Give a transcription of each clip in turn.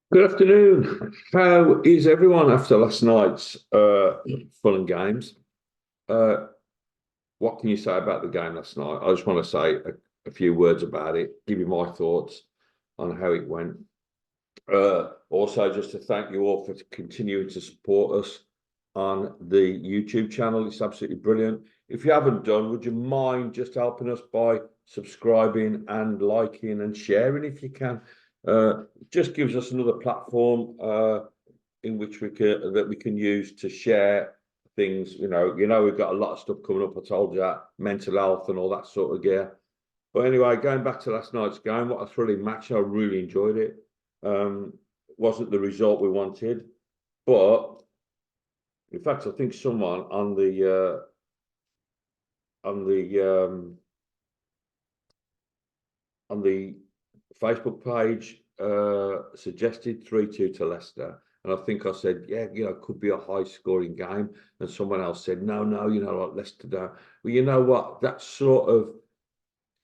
Good afternoon. How is everyone after last night's fun and games? Uh, what can you say about the game last night? I just want to say a few words about it, give you my thoughts on how it went. Also, just to thank you all for continuing to support us on the YouTube channel. It's absolutely brilliant. If you haven't done, would you mind just helping us by subscribing and liking and sharing if you can? It just gives us another platform in which we can use to share things. We've got a lot of stuff coming up. I told you that mental health and all that sort of gear. But anyway, going back to last night's game, what a thrilling match! I really enjoyed it. Um, wasn't the result we wanted, but in fact, I think someone on the on the Facebook page suggested 3-2 to Leicester. And I think I said, yeah, could be a high scoring game. And someone else said, no, like Leicester don't. Well, you know what? That sort of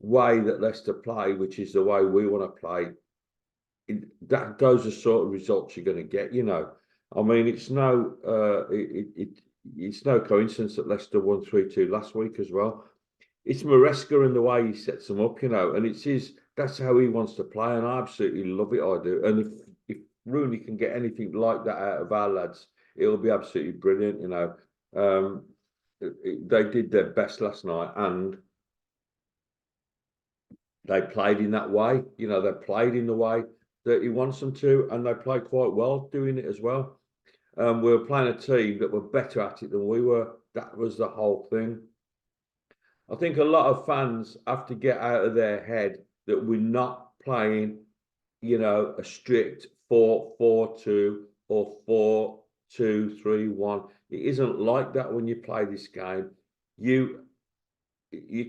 way that Leicester play, which is the way we want to play, those are the sort of results you're going to get. I mean, it's no coincidence that Leicester won 3-2 last week as well. It's Moresa and the way he sets them up, and that's how he wants to play, and I absolutely love it. I do. And if Rooney can get anything like that out of our lads, it'll be absolutely brilliant. Um, they did their best last night, and they played in that way. They played in the way that he wants them to, and they played quite well doing it as well. We were playing a team that were better at it than we were. That was the whole thing. I think a lot of fans have to get out of their head that we're not playing, a strict 4-4-2 or 4-2-3-1. It isn't like that when you play this game. You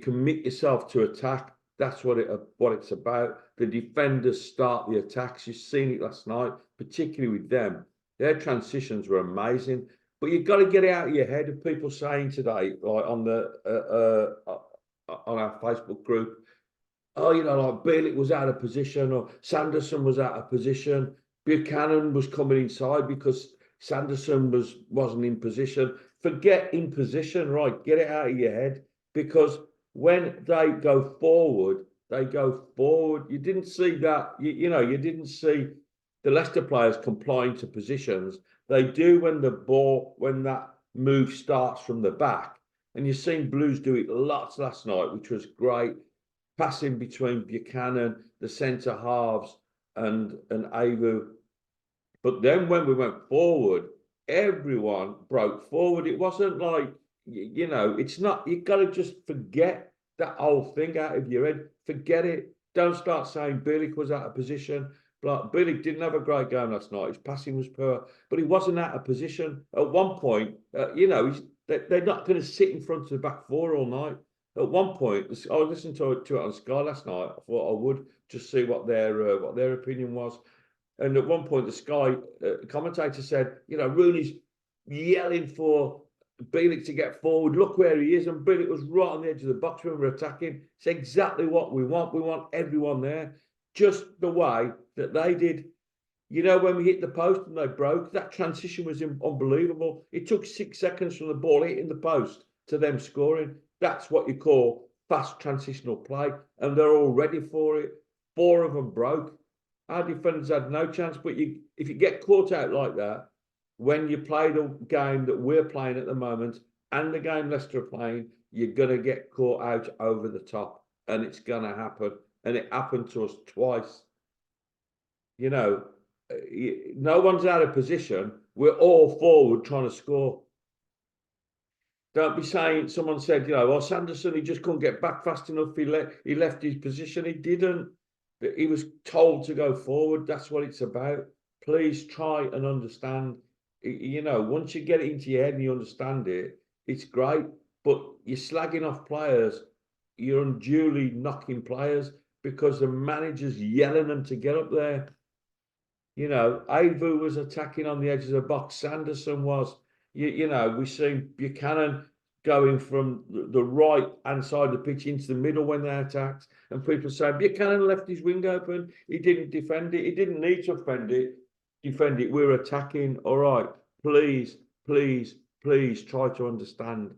commit yourself to attack. That's what it's about. The defenders start the attacks. You've seen it last night, particularly with them. Their transitions were amazing. But you've got to get it out of your head of people saying today, like on our Facebook group, oh, like Bielik was out of position or Sanderson was out of position. Buchanan was coming inside because Sanderson wasn't in position. Forget in position, right? Get it out of your head because when they go forward, they go forward. You didn't see that. You didn't see the Leicester players complying to positions. They do when that move starts from the back. And you've seen Blues do it lots last night, which was great. Passing between Buchanan, the centre halves, and Avu. But then when we went forward, everyone broke forward. It wasn't like, it's not, you've got to just forget that whole thing out of your head. Forget it. Don't start saying Bielik was out of position. But Bielik didn't have a great game last night. His passing was poor, but he wasn't out of position. At one point, they're not going to sit in front of the back four all night. At one point, I was listening to it on Sky last night. I thought I would just see what their opinion was. And at one point, the Sky commentator said, Rooney's yelling for Bielik to get forward. Look where he is. And Bielik was right on the edge of the box when we're attacking. It's exactly what we want. We want everyone there. Just the way that they did. When we hit the post and they broke, that transition was unbelievable. It took 6 seconds from the ball hitting the post to them scoring. That's what you call fast transitional play. And they're all ready for it. 4 of them broke. Our defenders had no chance. But if you get caught out like that, when you play the game that we're playing at the moment and the game Leicester are playing, you're going to get caught out over the top. And it's going to happen. And it happened to us twice. No one's out of position. We're all forward trying to score. Don't be saying someone said, well, Sanderson, he just couldn't get back fast enough. He left his position. He didn't. He was told to go forward. That's what it's about. Please try and understand. Once you get it into your head and you understand it, it's great. But you're slagging off players. You're unduly knocking players because the manager's yelling them to get up there. Avu was attacking on the edge of the box. Sanderson was. We've seen Buchanan going from the right hand side of the pitch into the middle when they attacked. And people say Buchanan left his wing open. He didn't defend it. He didn't need to defend it. defend it. We're attacking. All right, please, please, please try to understand.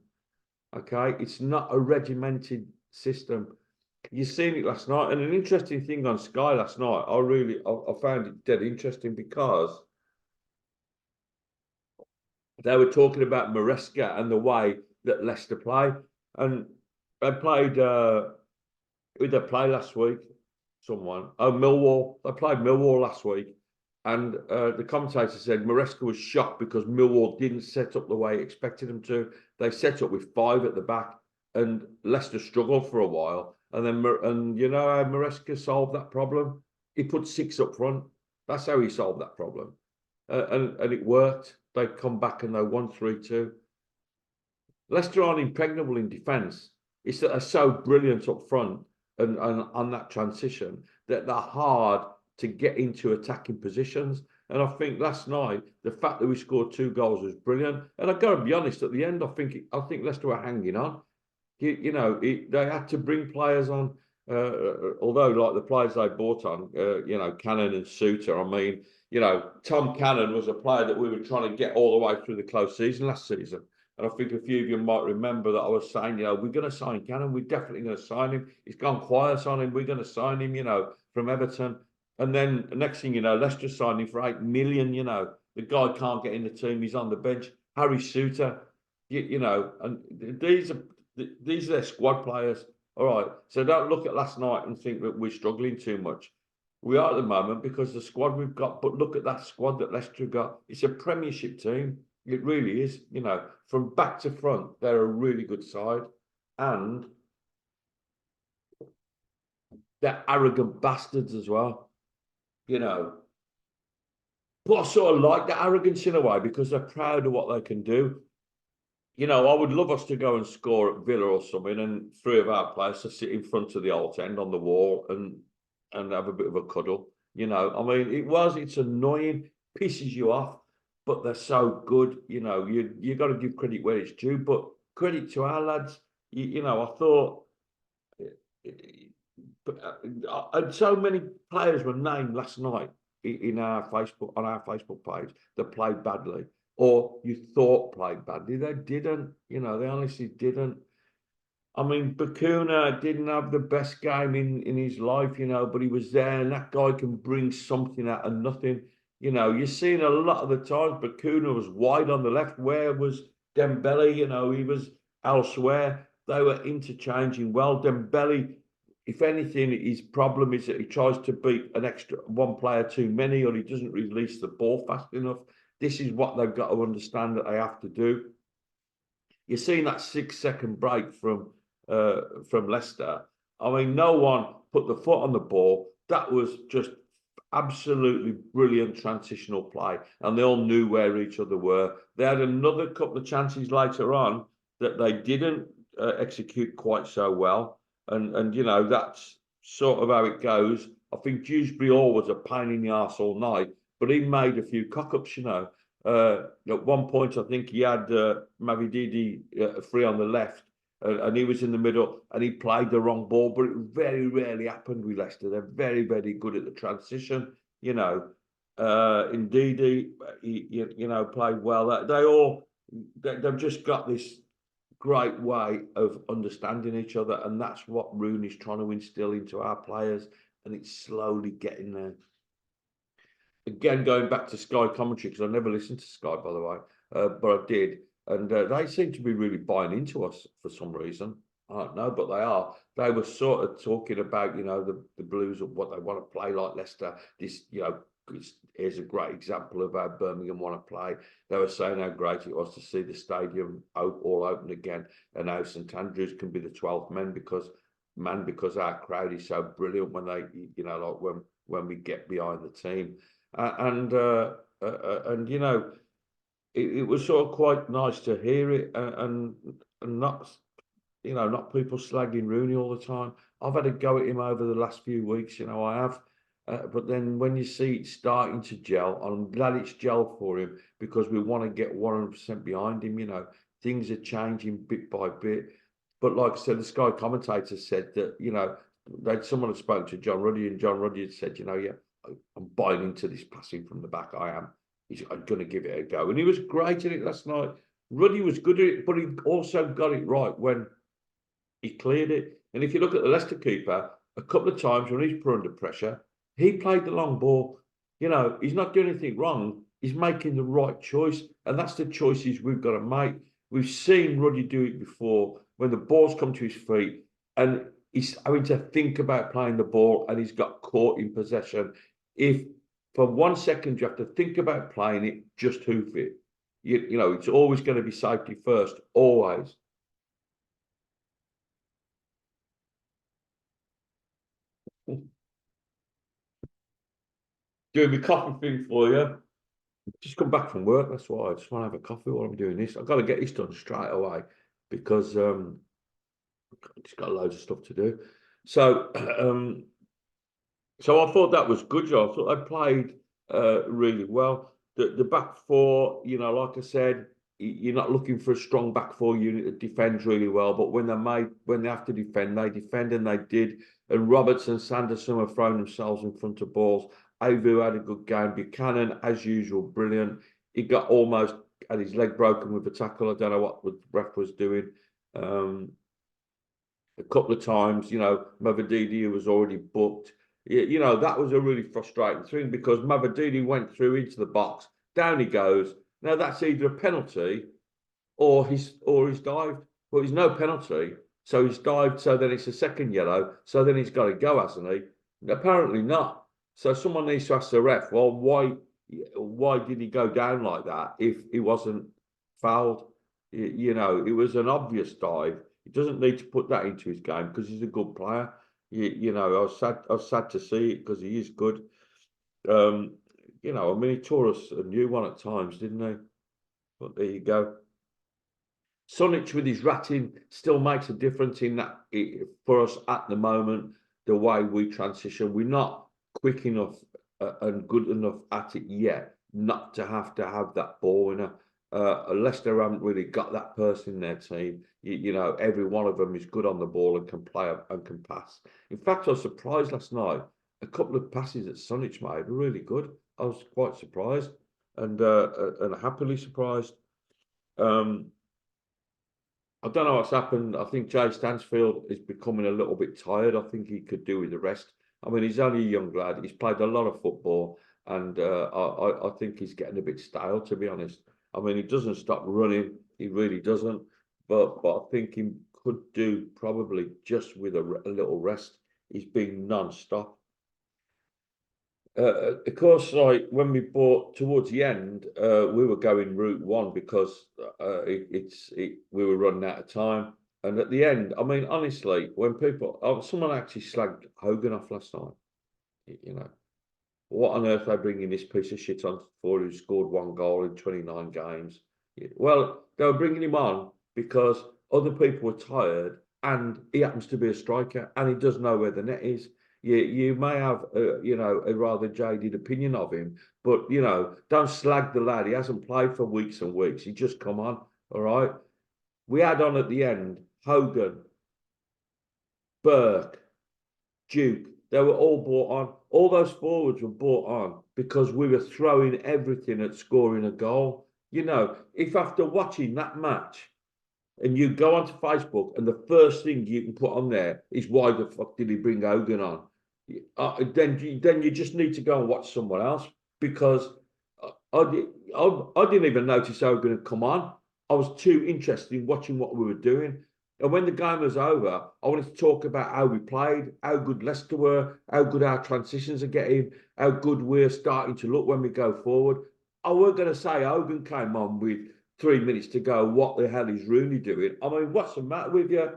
Okay, it's not a regimented system. You've seen it last night, and an interesting thing on Sky last night. I found it dead interesting because they were talking about Moresa and the way that Leicester play, and they played. Who did they play last week? Someone. Oh, Millwall. They played Millwall last week, and the commentator said Moresa was shocked because Millwall didn't set up the way he expected them to. They set up with 5 at the back, and Leicester struggled for a while. And you know how Moresa solved that problem? He put 6 up front. That's how he solved that problem, and it worked. They come back and they won 3-2. Leicester aren't impregnable in defence. It's that they're so brilliant up front and on that transition that they're hard to get into attacking positions. And I think last night the fact that we scored 2 goals was brilliant. And I've got to be honest, at the end, I think Leicester were hanging on. They had to bring players on. Although, like the players they bought on, Cannon and Suter. I mean, Tom Cannon was a player that we were trying to get all the way through the close season last season. And I think a few of you might remember that I was saying, we're going to sign Cannon. We're definitely going to sign him. He's gone quiet on him. We're going to sign him, from Everton. And then the next thing you know, Leicester signed him for 8 million, The guy can't get in the team. He's on the bench. Harry Suter, and these are their squad players. All right. So don't look at last night and think that we're struggling too much. We are at the moment because the squad we've got, but look at that squad that Leicester got. It's a Premiership team. It really is, from back to front, they're a really good side. And they're arrogant bastards as well, But I sort of like the arrogance in a way because they're proud of what they can do. I would love us to go and score at Villa or something and 3 of our players to sit in front of the Alt End on the wall and have a bit of a cuddle. I mean, it's annoying, pisses you off. But they're so good, you got to give credit where it's due. But credit to our lads, I thought, and so many players were named last night on our Facebook page that played badly, or you thought played badly. They didn't, they honestly didn't. I mean, Bakuna didn't have the best game in his life, but he was there, and that guy can bring something out of nothing. You're seeing a lot of the times Bakuna was wide on the left. Where was Dembele? He was elsewhere. They were interchanging well. Dembele, if anything, his problem is that he tries to beat an extra 1 player too many, or he doesn't release the ball fast enough. This is what they've got to understand that they have to do. You're seeing that 6-second break from Leicester. I mean, no one put the foot on the ball. That was just absolutely brilliant transitional play, and they all knew where each other were. They had another couple of chances later on that they didn't execute quite so well, and that's sort of how it goes. I think Dewsbury Hall was a pain in the arse all night, but he made a few cock-ups, At one point, I think he had Mavididi free on the left, and he was in the middle, and he played the wrong ball. But it very rarely happened with Leicester. They're very, very good at the transition. Indeed, he played well. They've just got this great way of understanding each other, and that's what Rooney's trying to instill into our players, and it's slowly getting there. Again, going back to Sky commentary, because I never listened to Sky, by the way, but I did. And they seem to be really buying into us for some reason. I don't know, but they are. They were sort of talking about, the Blues of what they want to play like Leicester. This, here's a great example of how Birmingham want to play. They were saying how great it was to see the stadium all open again, and how St Andrews can be the 12th man because our crowd is so brilliant when they, when we get behind the team. It was sort of quite nice to hear it, and not people slagging Rooney all the time. I've had a go at him over the last few weeks, I have. But then when you see it starting to gel, I'm glad it's gelled for him because we want to get 100% behind him. Things are changing bit by bit. But like I said, the Sky commentator said that, someone had spoken to John Ruddy, and John Ruddy had said, I'm buying into this passing from the back. I'm going to give it a go. And he was great at it last night. Ruddy was good at it, but he also got it right when he cleared it. And if you look at the Leicester keeper, a couple of times when he's put under pressure, he played the long ball. You know, he's not doing anything wrong. He's making the right choice. And that's the choices we've got to make. We've seen Ruddy do it before when the ball's come to his feet and he's having to think about playing the ball and he's got caught in possession. If for 1 second you have to think about playing it, just hoof it. You know, it's always going to be safety first, always. Doing the coffee thing for you. Just come back from work, that's why I just want to have a coffee while I'm doing this. I've got to get this done straight away because I've just got loads of stuff to do. So so I thought that was good, Joe. I thought they played really well. The back four, you know, like I said, you're not looking for a strong back four unit that defends really well, but when they have to defend, and they did. And Roberts and Sanderson were throwing themselves in front of balls. Avu had a good game. Buchanan, as usual, brilliant. He got almost had his leg broken with the tackle. I don't know what the ref was doing. A couple of times, you know, Mavadidi was already booked. You know, that was a really frustrating thing because Mavadidi went through into the box. Down he goes. Now that's either a penalty or he's dived. Well, there's no penalty. So he's dived, so then it's a second yellow. So then he's got to go, hasn't he? Apparently not. So someone needs to ask the ref, well, why did he go down like that if he wasn't fouled? You know, it was an obvious dive. He doesn't need to put that into his game because he's a good player. You know, I was sad to see it because he is good. You know, I mean, he tore us a new one at times, didn't he? But there you go. Sonic with his ratting still makes a difference in that for us at the moment. The way we transition, we're not quick enough and good enough at it yet not to have that ball winner. Leicester haven't really got that person in their team. You know, every one of them is good on the ball and can play and can pass. In fact, I was surprised last night. A couple of passes that Sonic made were really good. I was quite surprised and happily surprised. I don't know what's happened. I think Jay Stanfield is becoming a little bit tired. I think he could do with the rest. I mean, he's only a young lad. He's played a lot of football, and I think he's getting a bit stale, to be honest. I mean, he doesn't stop running. He really doesn't. But I think he could do probably just with a little rest. He's been non-stop. Of course, like when we bought towards the end, we were going route one because we were running out of time. And at the end, I mean, honestly, when someone actually slagged Hogan off last night, you know, what on earth are they bringing this piece of shit on for who scored 1 goal in 29 games? Well, they were bringing him on because other people were tired and he happens to be a striker and he does know where the net is. You may have, you know, a rather jaded opinion of him, but, you know, don't slag the lad. He hasn't played for weeks and weeks. He just come on, all right? We had on at the end, Hogan, Burke, Duke. They were all brought on. All those forwards were brought on because we were throwing everything at scoring a goal. You know, if after watching that match, and you go onto Facebook and the first thing you can put on there is why the fuck did he bring Hogan on? Then you just need to go and watch someone else because I didn't even notice Hogan had come on. I was too interested in watching what we were doing. And when the game was over, I wanted to talk about how we played, how good Leicester were, how good our transitions are getting, how good we're starting to look when we go forward. I weren't going to say Hogan came on with 3 minutes to go. What the hell is Rooney doing? I mean, what's the matter with you?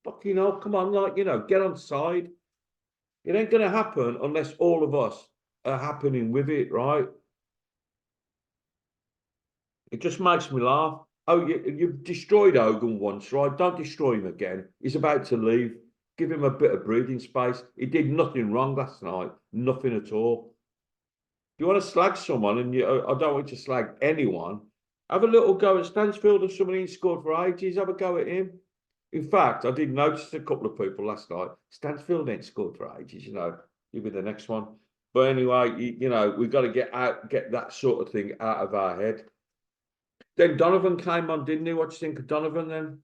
Fucking hell, come on, like, you know, get on side. It ain't going to happen unless all of us are happening with it, right? It just makes me laugh. Oh, you've destroyed Hogan once, right? Don't destroy him again. He's about to leave. Give him a bit of breathing space. He did nothing wrong last night. Nothing at all. If you want to slag someone, and I don't want you to slag anyone, have a little go at Stanfield if somebody ain't scored for ages. Have a go at him. In fact, I did notice a couple of people last night. Stanfield ain't scored for ages, you know. You'll be the next one. But anyway, we've got to get that sort of thing out of our head. Then Donovan came on, didn't he? What do you think of Donovan then?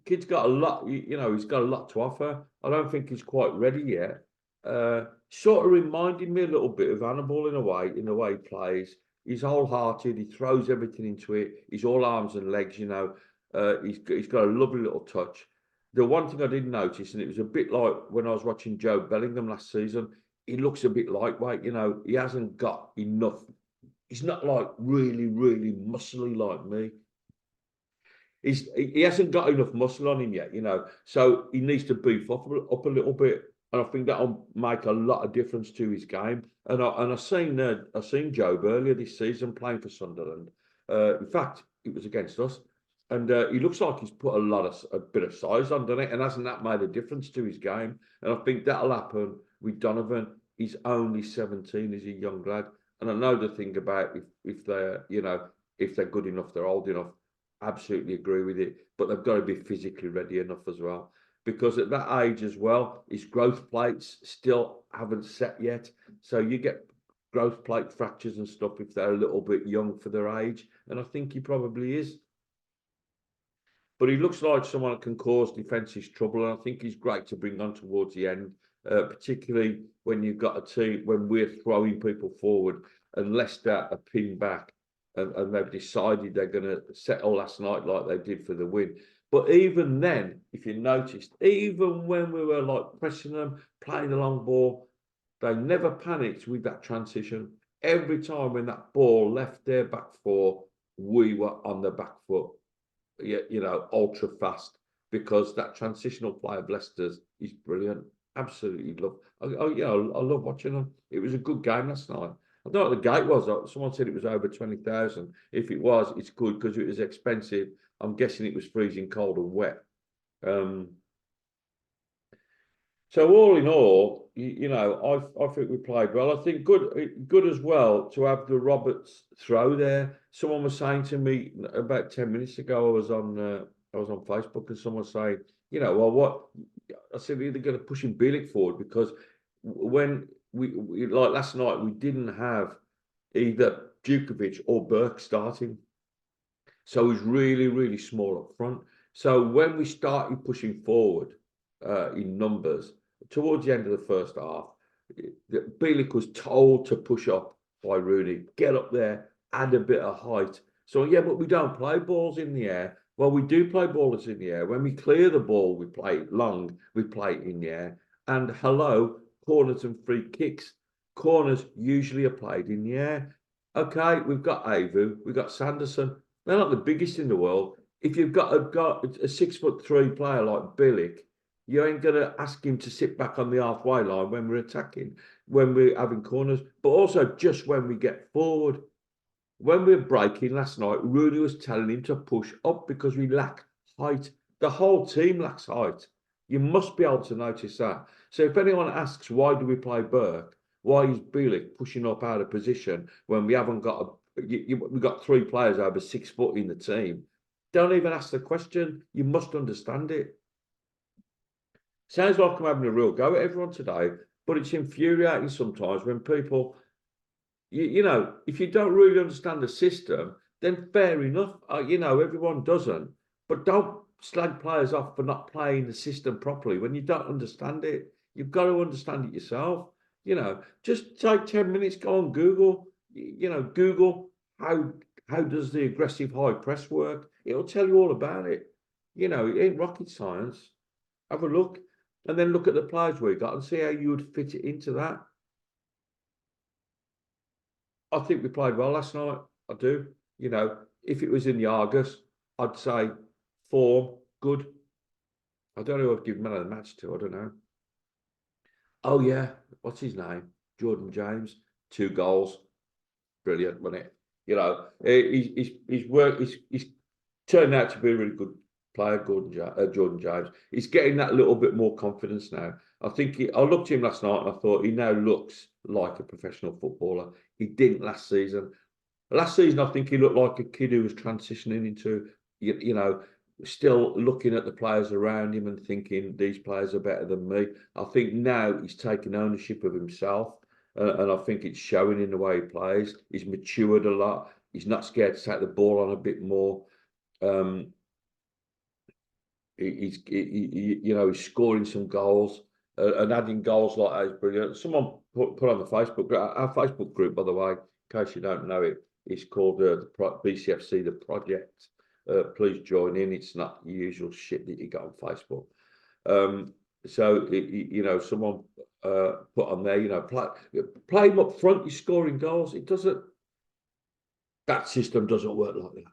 Kid's got a lot, he's got a lot to offer. I don't think he's quite ready yet. Sort of reminded me a little bit of Hannibal in the way he plays. He's wholehearted. He throws everything into it. He's all arms and legs. He's got a lovely little touch. The one thing I did notice, and it was a bit like when I was watching Joe Bellingham last season, he looks a bit lightweight. He hasn't got enough. He's not like really, really muscly like me. He hasn't got enough muscle on him yet, so he needs to beef up a little bit, and I think that'll make a lot of difference to his game. And I seen Job earlier this season playing for Sunderland. In fact, it was against us, and he looks like he's put a bit of size on, doesn't it? And hasn't that made a difference to his game? And I think that'll happen with Donovan. He's only 17, he's a young lad, and I know the thing about if they're if they're good enough, they're old enough. Absolutely agree with it, but they've got to be physically ready enough as well, because at that age as well, his growth plates still haven't set yet. So you get growth plate fractures and stuff if they're a little bit young for their age, and I think he probably is. But he looks like someone that can cause defensive trouble, and I think he's great to bring on towards the end, particularly when you've got a team, when we're throwing people forward and Leicester are pinned back. And they've decided they're going to settle last night like they did for the win. But even then, if you noticed, even when we were like pressing them, playing the long ball, they never panicked with that transition. Every time when that ball left their back four, we were on the back foot, ultra fast, because that transitional play of Leicester's is brilliant. Absolutely love. I love watching them. It was a good game last night. I don't know what the gate was. Someone said it was over 20,000. If it was, it's good because it was expensive. I'm guessing it was freezing cold and wet. So all in all, I think we played well. I think good as well to have the Roberts throw there. Someone was saying to me about 10 minutes ago, I was on Facebook, and someone was saying, well, what? I said, they're going to push him Bielik forward, because when we like last night, we didn't have either Djukovic or Burke starting. So he's really, really small up front. So when we started pushing forward in numbers, towards the end of the first half, Bielik was told to push up by Rooney, get up there, add a bit of height. So, yeah, but we don't play balls in the air. Well, we do play balls in the air. When we clear the ball, we play it long, we play it in the air. And corners and free kicks. Corners usually are played in the air. Okay, we've got Avu, we've got Sanderson. They're not the biggest in the world. If you've got a 6'3" player like Bielik, you ain't going to ask him to sit back on the halfway line when we're attacking, when we're having corners, but also just when we get forward. When we're breaking last night, Rooney was telling him to push up because we lack height. The whole team lacks height. You must be able to notice that. So if anyone asks, why do we play Burke? Why is Bielik pushing up out of position when we haven't got we've got 3 players over 6 foot in the team? Don't even ask the question. You must understand it. Sounds like I'm having a real go at everyone today, but it's infuriating sometimes when people, if you don't really understand the system, then fair enough. Everyone doesn't. But don't slag players off for not playing the system properly when you don't understand it. You've got to understand it yourself. Just take 10 minutes, go on Google. Google how does the aggressive high press work? It'll tell you all about it. It ain't rocket science. Have a look, and then look at the players we got and see how you would fit it into that. I think we played well last night. I do. If it was in the Argus, I'd say form, good. I don't know who I'd give man of the match to. I don't know. Oh, yeah. What's his name? Jordan James. 2 goals. Brilliant, wasn't it? He's turned out to be a really good player, Jordan James. He's getting that little bit more confidence now. I think I looked at him last night and I thought he now looks like a professional footballer. He didn't last season. Last season, I think he looked like a kid who was transitioning into, still looking at the players around him and thinking these players are better than me. I think now he's taken ownership of himself, and I think it's showing in the way he plays. He's matured a lot. He's not scared to take the ball on a bit more. He's he's scoring some goals, and adding goals like that is brilliant. Someone put on the Facebook, our Facebook group, by the way, in case you don't know it, it's called the BCFC, the project. Please join in. It's not the usual shit that you get on Facebook. So someone put on there, play him up front. He's scoring goals. It doesn't. That system doesn't work like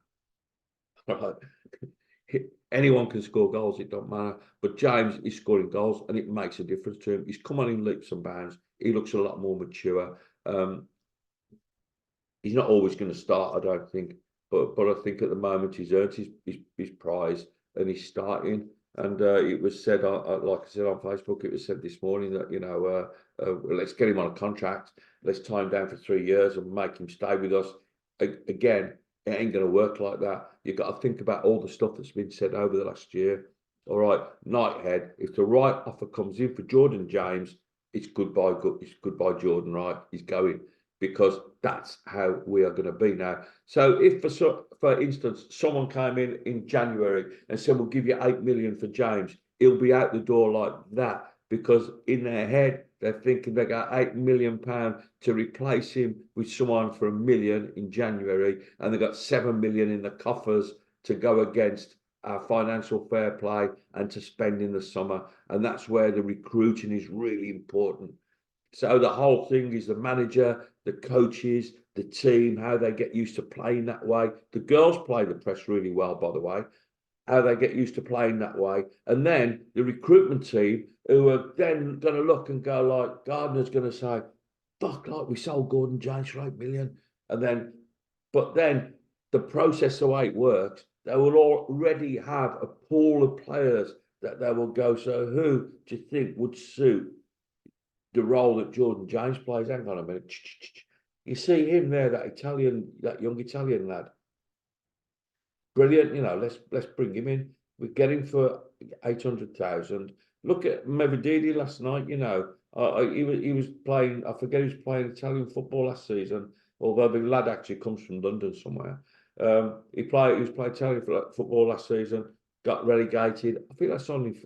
that. Right. Anyone can score goals. It don't matter. But James is scoring goals, and it makes a difference to him. He's come on in leaps and bounds. He looks a lot more mature. He's not always going to start, I don't think. But I think at the moment he's earned his prize, and he's starting. And it was said, like I said on Facebook, it was said this morning that let's get him on a contract. Let's tie him down for 3 years and make him stay with us. Again, it ain't going to work like that. You've got to think about all the stuff that's been said over the last year. All right, Nighthead. If the right offer comes in for Jordan James, it's goodbye. It's goodbye, Jordan. Right, he's going, because that's how we are going to be now. So if, for instance, someone came in January and said, we'll give you 8 million for James, he'll be out the door like that, because in their head, they're thinking they got £8 million to replace him with someone for £1 million in January, and they got 7 million in the coffers to go against our financial fair play and to spend in the summer. And that's where the recruiting is really important. So the whole thing is the manager, the coaches, the team, how they get used to playing that way. The girls play the press really well, by the way, how they get used to playing that way. And then the recruitment team, who are then going to look and go like, Gardner's going to say, fuck, like we sold Gordon James for 8 million. But then the process, the way it works, they will already have a pool of players that they will go, so who do you think would suit the role that Jordan James plays? Hang on a minute. You see him there, that young Italian lad. Brilliant, let's bring him in. We get him for 800,000. Look at Mevedidi last night. He was playing. I forget he was playing Italian football last season. Although the lad actually comes from London somewhere. He was playing Italian football last season. Got relegated. I think that's only.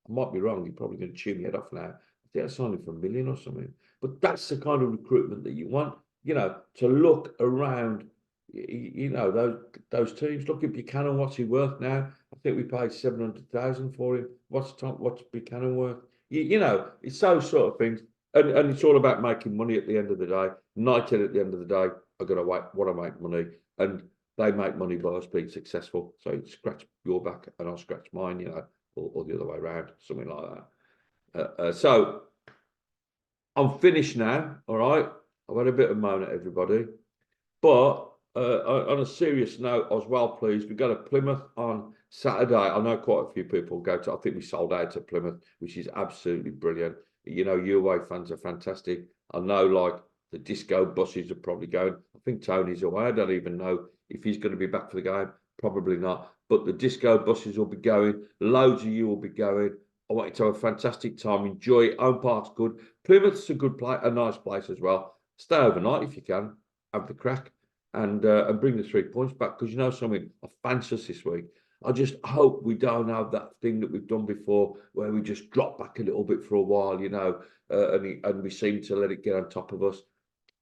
I might be wrong. You're probably going to chew me head off now. I think that's only for $1 million or something. But that's the kind of recruitment that you want. To look around. Those teams. Look at Buchanan. What's he worth now? I think we paid 700,000 for him. What's Buchanan worth? It's those sort of things, and it's all about making money at the end of the day. United at the end of the day are going to want to make money, and they make money by us being successful. So you scratch your back and I'll scratch mine, or the other way around, something like that. So I'm finished now. All right, I've had a bit of moan at everybody, but. On a serious note, I was well pleased. We go to Plymouth on Saturday. I know quite a few people go to. I think we sold out at Plymouth, which is absolutely brilliant. You away fans are fantastic. I know, like, the disco buses are probably going. I think Tony's away. I don't even know if he's going to be back for the game. Probably not. But the disco buses will be going. Loads of you will be going. I want you to have a fantastic time. Enjoy it. Home park's good. Plymouth's a good place, a nice place as well. Stay overnight if you can. Have the crack. And bring the 3 points back, because something, I fancy us this week. I just hope we don't have that thing that we've done before, where we just drop back a little bit for a while, and we seem to let it get on top of us.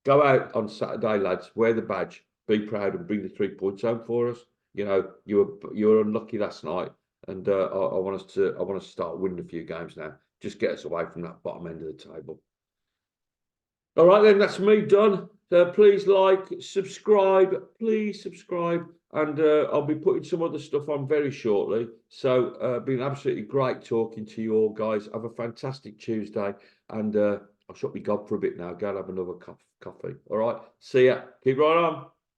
Go out on Saturday, lads. Wear the badge. Be proud and bring the 3 points home for us. You were unlucky last night, and I want to start winning a few games now. Just get us away from that bottom end of the table. All right, then, that's me done. Please subscribe, and I'll be putting some other stuff on very shortly. So, been absolutely great talking to you all, guys. Have a fantastic Tuesday, and I'll shut my gob for a bit now. Go and have another coffee. All right, see ya. Keep right on.